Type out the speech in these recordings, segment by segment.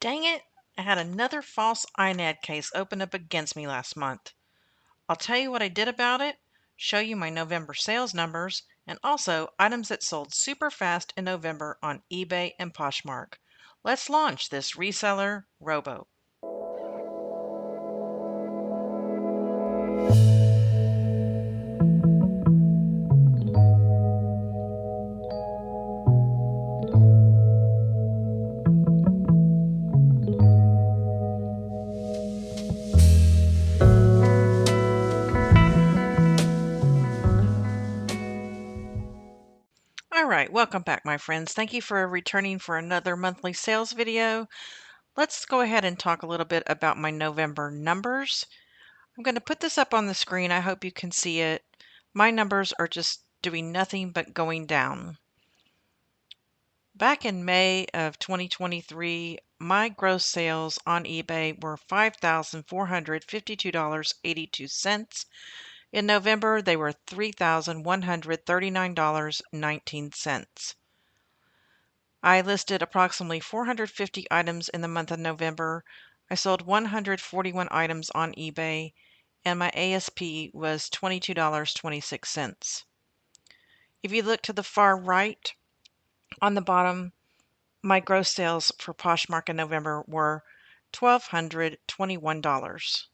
Dang it! I had another false INAD case open up against me last month. I'll tell you what I did about it, show you my November sales numbers, and also items that sold super fast in November on eBay and Poshmark. Let's launch this reseller Rowboat. All right, welcome back, my friends. Thank you for returning for another monthly sales video. Let's go ahead and talk a little bit about my November numbers. I'm going to put this up on the screen. I hope you can see it. My numbers are just doing nothing but going down. Back in May of 2023, my gross sales on eBay were $5,452.82. In November, they were $3,139.19. I listed approximately 450 items in the month of November. I sold 141 items on eBay, and my ASP was $22.26. If you look to the far right on the bottom, my gross sales for Poshmark in November were $1,221.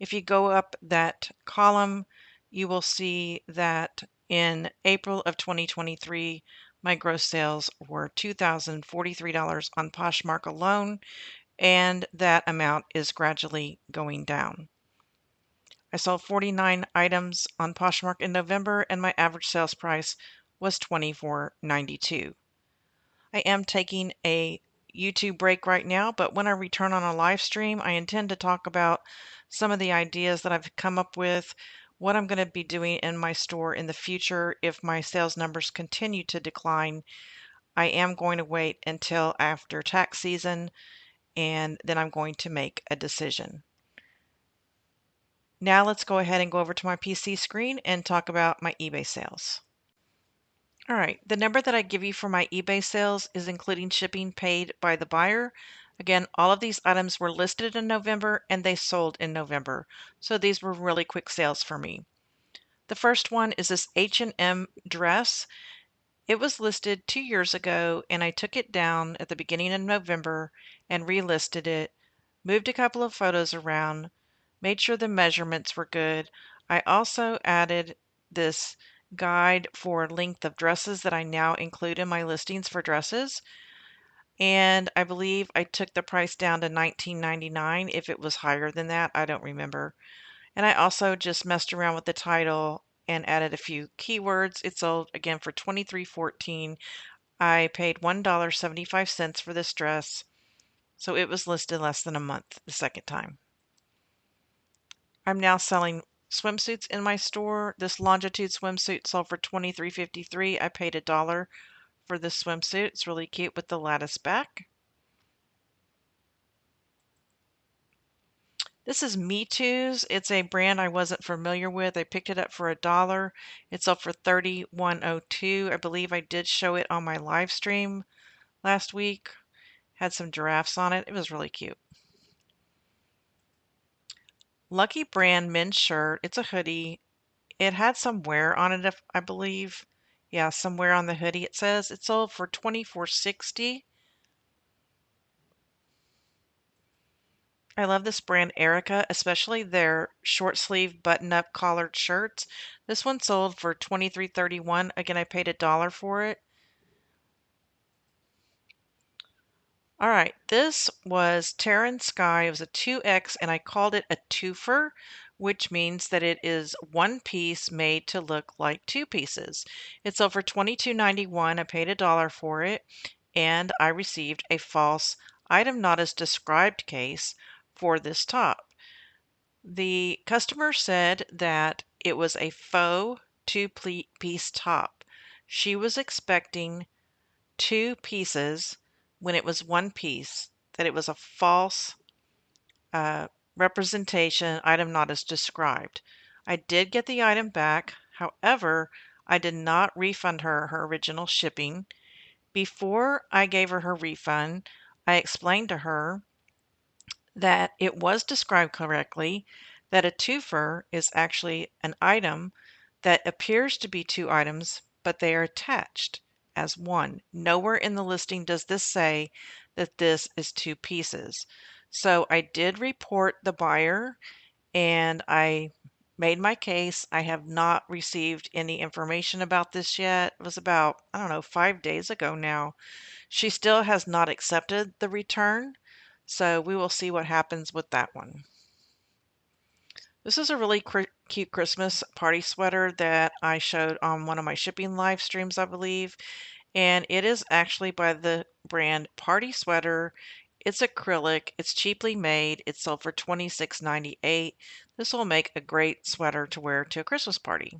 If you go up that column, you will see that in April of 2023, my gross sales were $2,043 on Poshmark alone, and that amount is gradually going down. I sold 49 items on Poshmark in November, and my average sales price was $24.92. I am taking a YouTube break right now, but when I return on a live stream, I intend to talk about some of the ideas that I've come up with, what I'm going to be doing in my store in the future if my sales numbers continue to decline. I am going to wait until after tax season, and then I'm going to make a decision. Now let's go ahead and go over to my PC screen and talk about my eBay sales. All right, the number that I give you for my eBay sales is including shipping paid by the buyer. Again, all of these items were listed in November and they sold in November. So these were really quick sales for me. The first one is this H&M dress. It was listed 2 years ago and I took it down at the beginning of November and relisted it, moved a couple of photos around, made sure the measurements were good. I also added this guide for length of dresses that I now include in my listings for dresses. And I believe I took the price down to $19.99. If it was higher than that, I don't remember. And I also just messed around with the title and added a few keywords. It sold again for $23.14. I paid $1.75 for this dress. So it was listed less than a month the second time. I'm now selling swimsuits in my store. This longitude swimsuit sold for $23.53. I paid $1 for this swimsuit. It's really cute with the lattice back. This is Me Too's. It's a brand I wasn't familiar with. I picked it up for $1. It sold for $31.02. I believe I did show it on my live stream last week. Had some giraffes on it. It was really cute. Lucky Brand men's shirt. It's a hoodie. It had some wear on it, I believe. Yeah, some wear on the hoodie, it says. It sold for $24.60. I love this brand, Erica, especially their short sleeve button-up collared shirts. This one sold for $23.31. Again, I paid $1 for it. All right, this was Terran Sky. It was a 2X, and I called it a twofer, which means that it is one piece made to look like two pieces. It sold for $22.91. I paid $1 for it, and I received a false item not as described case for this top. The customer said that it was a faux two-piece top. She was expecting two pieces when it was one piece, that it was a false representation, item not as described. I did get the item back. However, I did not refund her her original shipping. Before I gave her her refund, I explained to her that it was described correctly, that a twofer is actually an item that appears to be two items, but they are attached as one. Nowhere in the listing does this say that this is two pieces. So I did report the buyer and I made my case. I have not received any information about this yet. It was about, I don't know, 5 days ago now. She still has not accepted the return, so we will see what happens with that one. This is a really cute Christmas party sweater that I showed on one of my shipping live streams, I believe, and it is actually by the brand Party Sweater. It's acrylic, it's cheaply made, it's sold for $26.98. This will make a great sweater to wear to a Christmas party.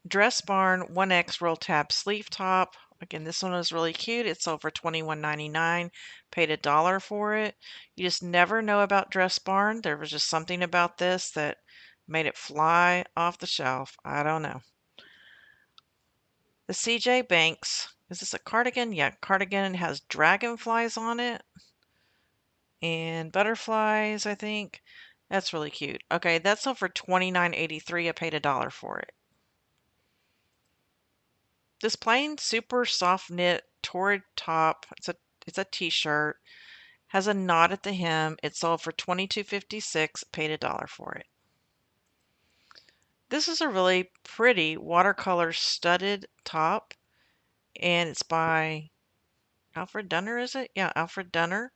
Dress Barn 1X roll tab sleeve top. Again, this one was really cute. It sold for $21.99. Paid $1 for it. You just never know about Dress Barn. There was just something about this that made it fly off the shelf. I don't know. The CJ Banks. Is this a cardigan? Yeah, cardigan. It has dragonflies on it and butterflies, I think. That's really cute. Okay, that's sold for $29.83. I paid $1 for it. This plain super soft knit torrid top, it's a t-shirt, has a knot at the hem. It sold for $22.56, paid $1 for it. This is a really pretty watercolor studded top, and it's by Alfred Dunner, is it? Yeah, Alfred Dunner.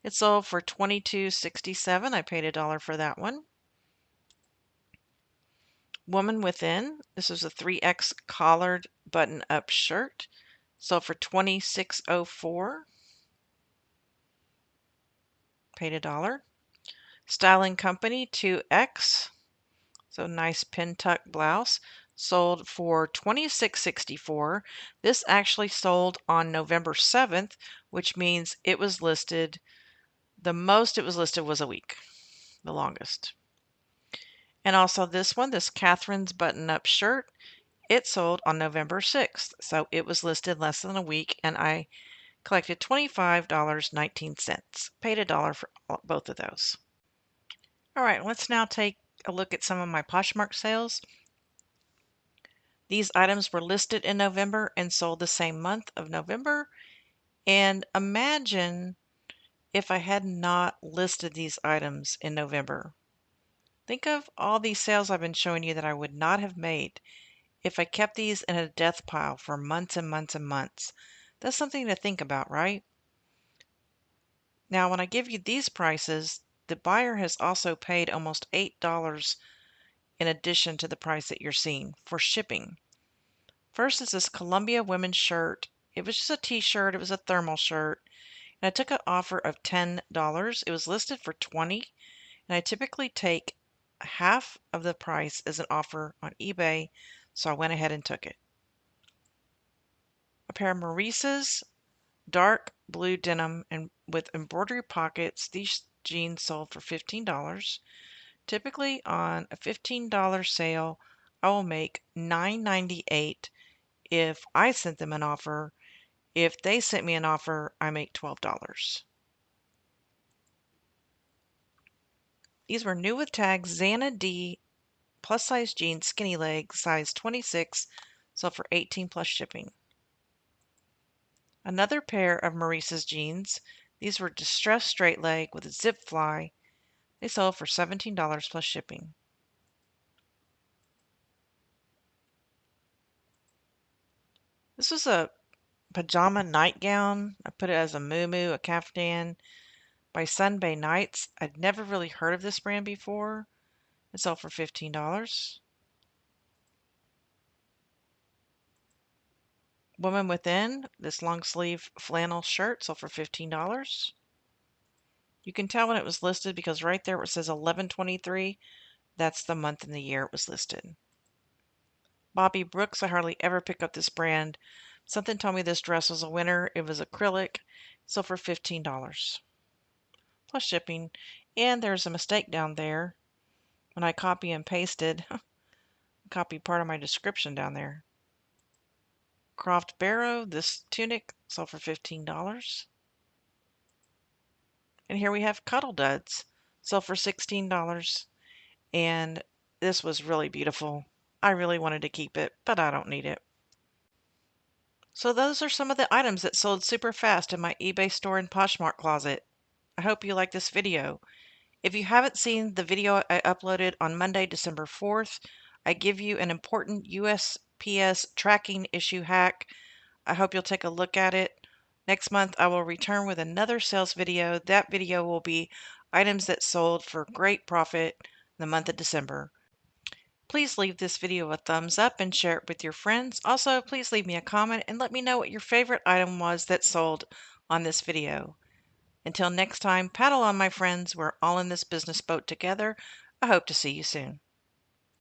It sold for $22.67. I paid $1 for that one. Woman Within. This is a 3X collared button-up shirt. Sold for $26.04. Paid $1. Styling Company 2X. So nice pin tuck blouse. Sold for $26.64. This actually sold on November 7th, which means it was listed, the most it was listed was a week, the longest. And also this one, this Catherine's button-up shirt, it sold on November 6th. So it was listed less than a week, and I collected $25.19. Paid $1 for both of those. All right, let's now take a look at some of my Poshmark sales. These items were listed in November and sold the same month of November. And imagine if I had not listed these items in November. Think of all these sales I've been showing you that I would not have made if I kept these in a death pile for months and months and months. That's something to think about, right? Now, when I give you these prices, the buyer has also paid almost $8 in addition to the price that you're seeing for shipping. First is this Columbia women's shirt. It was just a t-shirt. It was a thermal shirt. And I took an offer of $10. It was listed for $20. And I typically take half of the price as an offer on eBay. So I went ahead and took it. A pair of Maurice's dark blue denim and with embroidery pockets. These jeans sold for $15. Typically on a $15 sale, I will make $9.98 if I sent them an offer. If they sent me an offer, I make $12. These were new with tags, Xana D plus size jeans, skinny leg, size 26, sold for 18 plus shipping. Another pair of Maurice's jeans. These were distressed straight leg with a zip fly. They sold for $17 plus shipping. This was a pajama nightgown. I put it as a muumuu, a caftan by Sunbay Nights. I'd never really heard of this brand before. It sold for $15. Woman Within, this long sleeve flannel shirt sold for $15. You can tell when it was listed because right there where it says 11/23, that's the month and the year it was listed. Bobby Brooks, I hardly ever pick up this brand. Something told me this dress was a winner. It was acrylic, sold for $15 plus shipping. And there's a mistake down there. When I copy and pasted, copy part of my description down there. Croft Barrow, this tunic sold for $15. And here we have Cuddle Duds, sold for $16. And this was really beautiful. I really wanted to keep it, but I don't need it. So those are some of the items that sold super fast in my eBay store and Poshmark Closet. I hope you like this video. If you haven't seen the video I uploaded on Monday, December 4th, I give you an important USPS tracking issue hack. I hope you'll take a look at it. Next month, I will return with another sales video. That video will be items that sold for great profit in the month of December. Please leave this video a thumbs up and share it with your friends. Also, please leave me a comment and let me know what your favorite item was that sold on this video. Until next time, paddle on, my friends. We're all in this business boat together. I hope to see you soon.